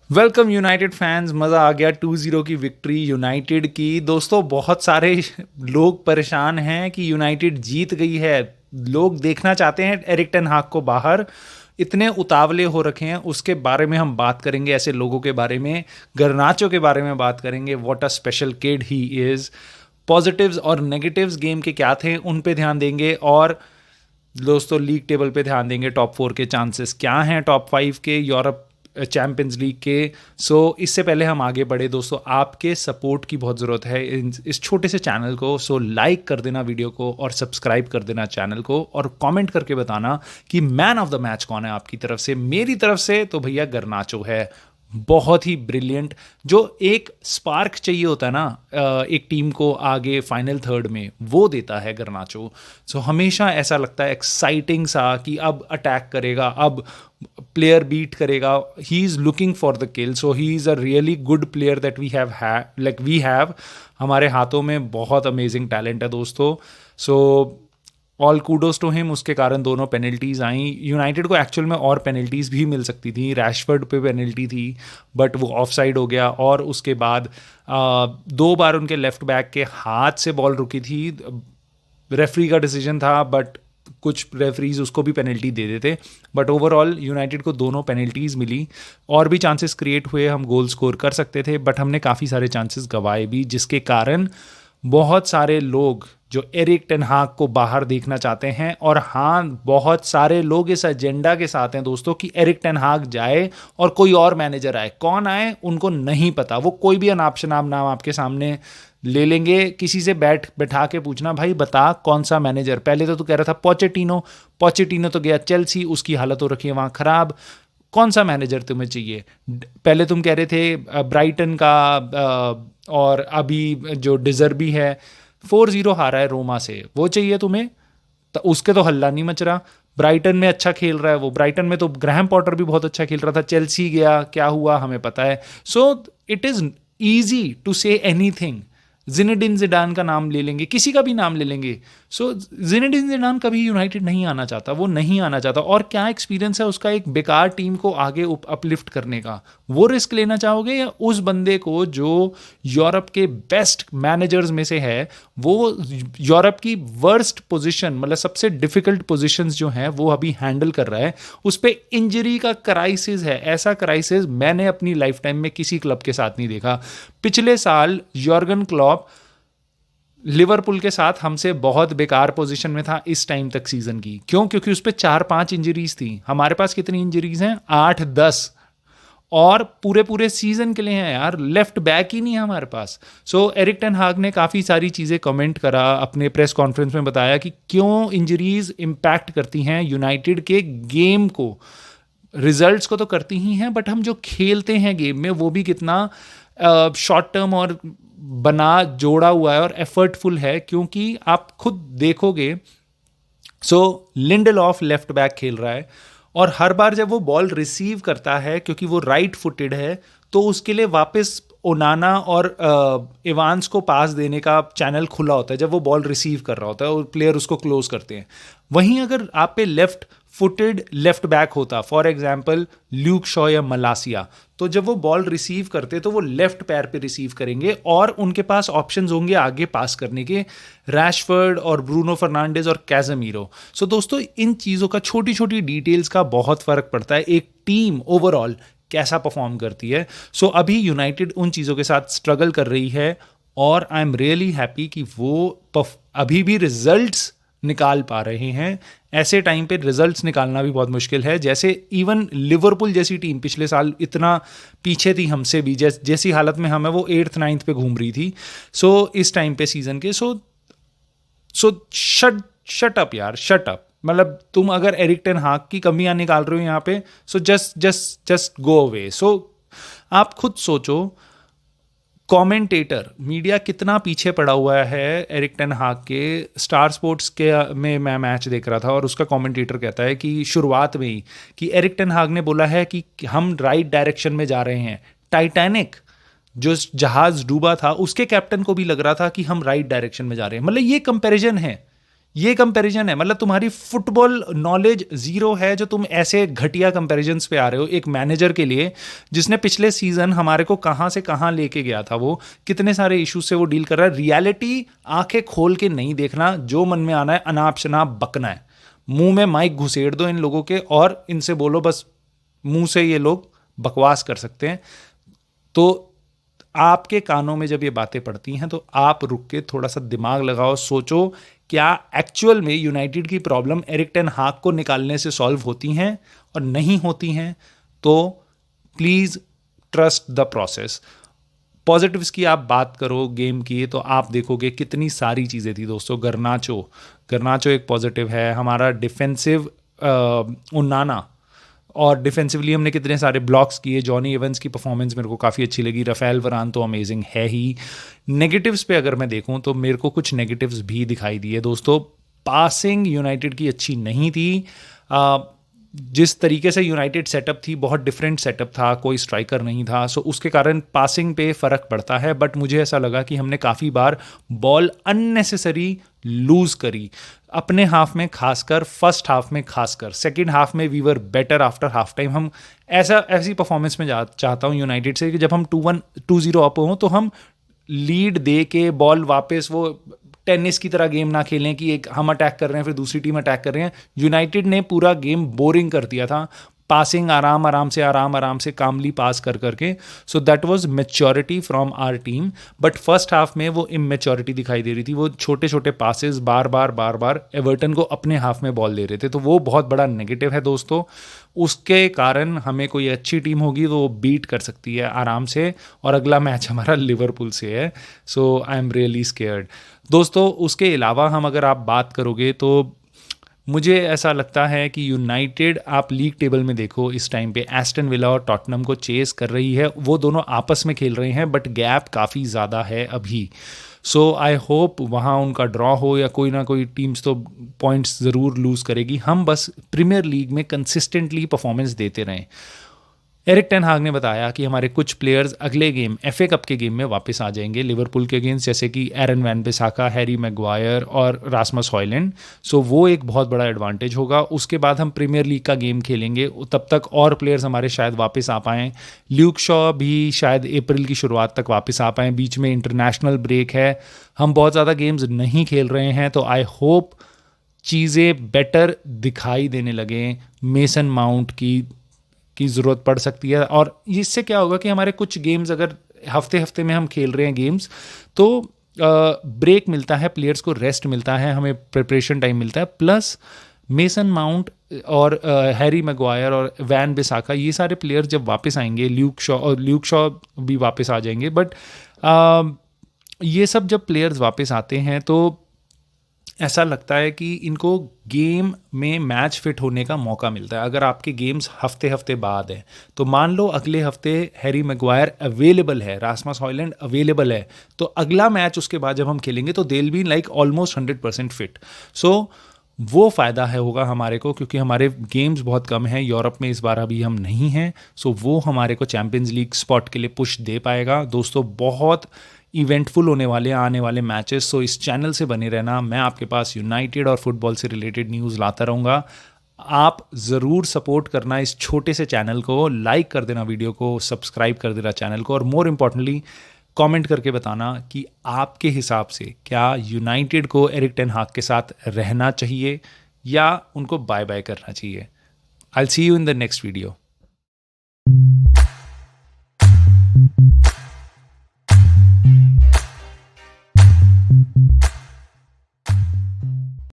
Welcome United fans, मज़ा आ गया 2-0 की विक्ट्री यूनाइटेड की। दोस्तों बहुत सारे लोग परेशान हैं कि यूनाइटेड जीत गई है। लोग देखना चाहते हैं एरिक टेन हाग को बाहर, इतने उतावले हो रखे हैं। उसके बारे में हम बात करेंगे, ऐसे लोगों के बारे में, गर्नाचो के बारे में बात करेंगे। What a special kid he is. Positives और नेगेटिव्स गेम के क्या थे उन पे ध्यान देंगे, और दोस्तों लीग टेबल पे ध्यान देंगे। टॉप 4 के चांसेस क्या हैं, टॉप 5 के, यूरोप चैंपियंस लीग के। इससे पहले हम आगे बढ़े दोस्तों, आपके सपोर्ट की बहुत ज़रूरत है इस छोटे से चैनल को। लाइक कर देना वीडियो को और सब्सक्राइब कर देना चैनल को, और कमेंट करके बताना कि मैन ऑफ द मैच कौन है आपकी तरफ से। मेरी तरफ से तो भैया गर्नाचो है। बहुत ही ब्रिलियंट, जो एक स्पार्क चाहिए होता है ना एक टीम को आगे फाइनल थर्ड में, वो देता है गर्नाचो। हमेशा ऐसा लगता है एक्साइटिंग सा कि अब अटैक करेगा, अब प्लेयर बीट करेगा। He is looking for the kill, so he is a really good player that we have हमारे हाथों में। बहुत अमेजिंग टैलेंट है दोस्तों। All kudos to him. उसके कारण दोनों पेनल्टीज आई। यूनाइटेड को एक्चुअल में और पेनल्टीज भी मिल सकती थी। रैशफर्ड पे पेनल्टी थी बट वो ऑफ साइड हो गया, और उसके बाद 2 बार उनके लेफ्ट बैक के हाथ से बॉल रुकी थी। रेफरी का डिसीजन था, बट कुछ रेफरीज उसको भी पेनल्टी दे देते। बट ओवरऑल यूनाइटेड को दोनों पेनल्टीज मिली। और भी चांसेस क्रिएट हुए, हम गोल स्कोर कर सकते थे, बट हमने काफ़ी सारे चांसेस गंवाए भी, जिसके कारण बहुत सारे लोग जो एरिक टेन हाग को बाहर देखना चाहते हैं, और हाँ, बहुत सारे लोग इस एजेंडा के साथ हैं दोस्तों कि एरिक टेन हाग जाए और कोई और मैनेजर आए। कौन आए उनको नहीं पता, वो कोई भी अनाप शनाप नाम आपके सामने ले लेंगे। किसी से बैठा के पूछना, भाई बता कौन सा मैनेजर। पहले तो तू कह रहा था पोचेटिनो, पोचेटिनो तो गया चेल्सी, उसकी हालत हो रखी है वहाँ ख़राब। कौन सा मैनेजर तुम्हें चाहिए? पहले तुम कह रहे थे ब्राइटन का, और अभी जो डिजर्बी है 4-0 हारा है रोमा से, वो चाहिए तुम्हें? तो उसके तो हल्ला नहीं मच रहा। ब्राइटन में अच्छा खेल रहा है वो, ब्राइटन में तो ग्रैहम पॉटर भी बहुत अच्छा खेल रहा था। चेल्सी गया, क्या हुआ हमें पता है। It is easy to say anything. Zinedine Zidane का नाम ले लेंगे, किसी का भी नाम ले लेंगे। जिनेडिन जिडान कभी यूनाइटेड नहीं आना चाहता, वो नहीं आना चाहता। और क्या एक्सपीरियंस है उसका एक बेकार टीम को आगे अपलिफ्ट करने का? वो रिस्क लेना चाहोगे, या उस बंदे को जो यूरोप के बेस्ट मैनेजर्स में से है, वो यूरोप की वर्स्ट पोजीशन, मतलब सबसे डिफिकल्ट पोजीशंस जो हैं वो अभी हैंडल कर रहा है? उस पर इंजरी का क्राइसिस है। ऐसा क्राइसिस मैंने अपनी लाइफ टाइम में किसी क्लब के साथ नहीं देखा। पिछले साल यॉर्गन क्लॉप लिवरपूल के साथ हमसे बहुत बेकार पोजीशन में था इस टाइम तक सीजन की। क्यों? क्योंकि उस पर 4-5 इंजरीज थी। हमारे पास कितनी इंजरीज हैं? 8-10, और पूरे पूरे सीजन के लिए हैं यार। लेफ्ट बैक ही नहीं है हमारे पास। एरिक टेन हाग ने काफ़ी सारी चीज़ें कमेंट करा, अपने प्रेस कॉन्फ्रेंस में बताया कि क्यों इंजरीज इम्पैक्ट करती हैं यूनाइटेड के गेम को। रिजल्ट्स को तो करती ही हैं, बट हम जो खेलते हैं गेम में वो भी कितना शॉर्ट टर्म और बना जोड़ा हुआ है और एफर्टफुल है। क्योंकि आप खुद देखोगे, लिंडलॉफ लेफ्ट बैक खेल रहा है, और हर बार जब वो बॉल रिसीव करता है, क्योंकि वो राइट फुटेड है, तो उसके लिए वापस ओनाना और इवांस को पास देने का चैनल खुला होता है जब वो बॉल रिसीव कर रहा होता है, और प्लेयर उसको क्लोज करते हैं। वहीं अगर आप पे लेफ्ट फुटेड लेफ्ट बैक होता, फॉर एग्जाम्पल ल्यूक शॉ या मलासिया, तो जब वो बॉल रिसीव करते तो वो लेफ्ट पैर पे रिसीव करेंगे, और उनके पास ऑप्शंस होंगे आगे पास करने के, रैशफर्ड और ब्रूनो फर्नांडिस और कैज़मीरो। दोस्तों इन चीज़ों का, छोटी छोटी डिटेल्स का बहुत फ़र्क पड़ता है एक टीम ओवरऑल कैसा परफॉर्म करती है। अभी यूनाइटेड उन चीज़ों के साथ स्ट्रगल कर रही है, और आई एम रियली हैप्पी कि वो अभी भी रिजल्ट्स निकाल पा रहे हैं। ऐसे टाइम पे रिजल्ट्स निकालना भी बहुत मुश्किल है। जैसे इवन लिवरपूल जैसी टीम पिछले साल इतना पीछे थी हमसे भी, जैसी हालत में हम है, वो 8th 9th पे घूम रही थी। इस टाइम पे सीजन के शट अप यार, शट अप। मतलब तुम अगर एरिक टेन हाग की कमियां निकाल रहे हो यहाँ पे, जस्ट गो अवे। आप खुद सोचो, कमेंटेटर मीडिया कितना पीछे पड़ा हुआ है एरिक टेन हाग के। स्टार स्पोर्ट्स के में मैं मैच देख रहा था, और उसका कमेंटेटर कहता है कि शुरुआत में ही कि एरिक टेन हाग ने बोला है कि हम राइट डायरेक्शन में जा रहे हैं। टाइटैनिक जो जहाज डूबा था, उसके कैप्टन को भी लग रहा था कि हम राइट डायरेक्शन में जा रहे हैं। मतलब ये कंपैरिजन है, ये कंपैरिजन है, मतलब तुम्हारी फुटबॉल नॉलेज जीरो है जो तुम ऐसे घटिया कंपैरिजन्स पे आ रहे हो एक मैनेजर के लिए जिसने पिछले सीजन हमारे को कहाँ से कहाँ लेके गया था, वो कितने सारे इश्यूज से वो डील कर रहा है। रियलिटी आंखें खोल के नहीं देखना, जो मन में आना है अनाप शनाप बकना है, मुंह में माइक घुसेड़ दो इन लोगों के और इनसे बोलो बस मुंह से ये लोग बकवास कर सकते हैं। तो आपके कानों में जब ये बातें पड़ती हैं तो आप रुक के थोड़ा सा दिमाग लगाओ, सोचो क्या एक्चुअल में यूनाइटेड की प्रॉब्लम एरिक टेन हाग को निकालने से सॉल्व होती हैं और नहीं होती हैं। तो please trust the process. Positives की आप बात करो गेम की तो आप देखोगे कितनी सारी चीज़ें थी दोस्तों। गर्नाचो एक पॉजिटिव है, हमारा डिफेंसिव उन्नाना, और डिफेंसिवली हमने कितने सारे ब्लॉक्स किए। जॉनी एवंस की परफॉर्मेंस मेरे को काफ़ी अच्छी लगी। राफेल वरान तो अमेजिंग है ही। नेगेटिव्स पे अगर मैं देखूं तो मेरे को कुछ नेगेटिव्स भी दिखाई दिए दोस्तों। पासिंग यूनाइटेड की अच्छी नहीं थी। जिस तरीके से यूनाइटेड सेटअप थी बहुत डिफरेंट सेटअप था, कोई स्ट्राइकर नहीं था, सो उसके कारण पासिंग पे फ़र्क पड़ता है। बट मुझे ऐसा लगा कि हमने काफ़ी बार बॉल अननेसेसरी लूज़ करी अपने हाफ में, खासकर फर्स्ट हाफ में, खासकर सेकंड हाफ में we were better after half time. हम ऐसी परफॉर्मेंस में चाहता हूँ यूनाइटेड से कि जब हम 2-0 अप हों तो हम लीड दे के बॉल वापस वो टेनिस की तरह गेम ना खेलें कि एक हम अटैक कर रहे हैं फिर दूसरी टीम अटैक कर रहे हैं। यूनाइटेड ने पूरा गेम बोरिंग कर दिया था, पासिंग आराम आराम से कामली पास कर करके। So that was maturity from our team. But first half में वो इमेच्योरिटी दिखाई दे रही थी, वो छोटे छोटे पासेस बार बार एवर्टन को अपने हाफ में बॉल दे रहे थे, तो वो बहुत बड़ा नेगेटिव है दोस्तों। उसके कारण हमें कोई अच्छी टीम होगी तो वो बीट कर सकती है आराम से, और अगला मैच हमारा लिवरपूल से है। सो आई एम रियली स्केयर्ड दोस्तों। उसके अलावा हम अगर आप बात करोगे तो मुझे ऐसा लगता है कि यूनाइटेड, आप लीग टेबल में देखो इस टाइम पे एस्टन विला और टॉटनम को चेस कर रही है। वो दोनों आपस में खेल रहे हैं बट गैप काफ़ी ज़्यादा है अभी। सो आई होप वहाँ उनका ड्रॉ हो या कोई ना कोई टीम्स तो पॉइंट्स ज़रूर लूज़ करेगी। हम बस प्रीमियर लीग में कंसिस्टेंटली परफॉर्मेंस देते रहें। एरिक टेन हाग ने बताया कि हमारे कुछ प्लेयर्स अगले गेम एफए कप के गेम में वापस आ जाएंगे लिवरपूल के अगेंस्ट, जैसे कि एरन वैन बिसाका, हैरी मैग्वायर और रासमस हॉयलैंड। सो वो एक बहुत बड़ा एडवांटेज होगा। उसके बाद हम प्रीमियर लीग का गेम खेलेंगे, तब तक और प्लेयर्स हमारे शायद वापस आ पाएँ। ल्यूक शॉ भी शायद अप्रैल की शुरुआत तक वापस आ पाएँ। बीच में इंटरनेशनल ब्रेक है, हम बहुत ज़्यादा गेम्स नहीं खेल रहे हैं, तो आई होप चीज़ें बेटर दिखाई देने लगें। मेसन माउंट की ज़रूरत पड़ सकती है, और इससे क्या होगा कि हमारे कुछ गेम्स अगर हफ्ते हफ्ते में हम खेल रहे हैं गेम्स तो ब्रेक मिलता है, प्लेयर्स को रेस्ट मिलता है, हमें प्रिपरेशन टाइम मिलता है। प्लस मेसन माउंट और हैरी मैग्वायर और वैन बिसाका, ये सारे प्लेयर जब वापस आएंगे, ल्यूक शॉ भी वापस आ जाएंगे। बट ये सब जब प्लेयर्स वापस आते हैं तो ऐसा लगता है कि इनको गेम में मैच फिट होने का मौका मिलता है। अगर आपके गेम्स हफ्ते हफ्ते बाद हैं तो मान लो अगले हफ्ते हैरी मैग्वायर अवेलेबल है, रासमस हॉयलैंड अवेलेबल है, तो अगला मैच उसके बाद जब हम खेलेंगे तो they will be like almost 100% fit. So वो फ़ायदा होगा हमारे को, क्योंकि हमारे गेम्स बहुत कम हैं, यूरोप में इस बार अभी हम नहीं हैं। सो वो हमारे को चैम्पियंस लीग स्पॉट के लिए पुश दे पाएगा। दोस्तों बहुत इवेंटफुल होने वाले आने वाले मैचेस, सो इस चैनल से बने रहना। मैं आपके पास यूनाइटेड और फुटबॉल से रिलेटेड न्यूज़ लाता रहूँगा। आप ज़रूर सपोर्ट करना इस छोटे से चैनल को, लाइक कर देना वीडियो को, सब्सक्राइब कर देना चैनल को, और मोर इम्पॉर्टेंटली कमेंट करके बताना कि आपके हिसाब से क्या यूनाइटेड को एरिक टेन हाग के साथ रहना चाहिए या उनको बाय बाय करना चाहिए। I will see you in the next video.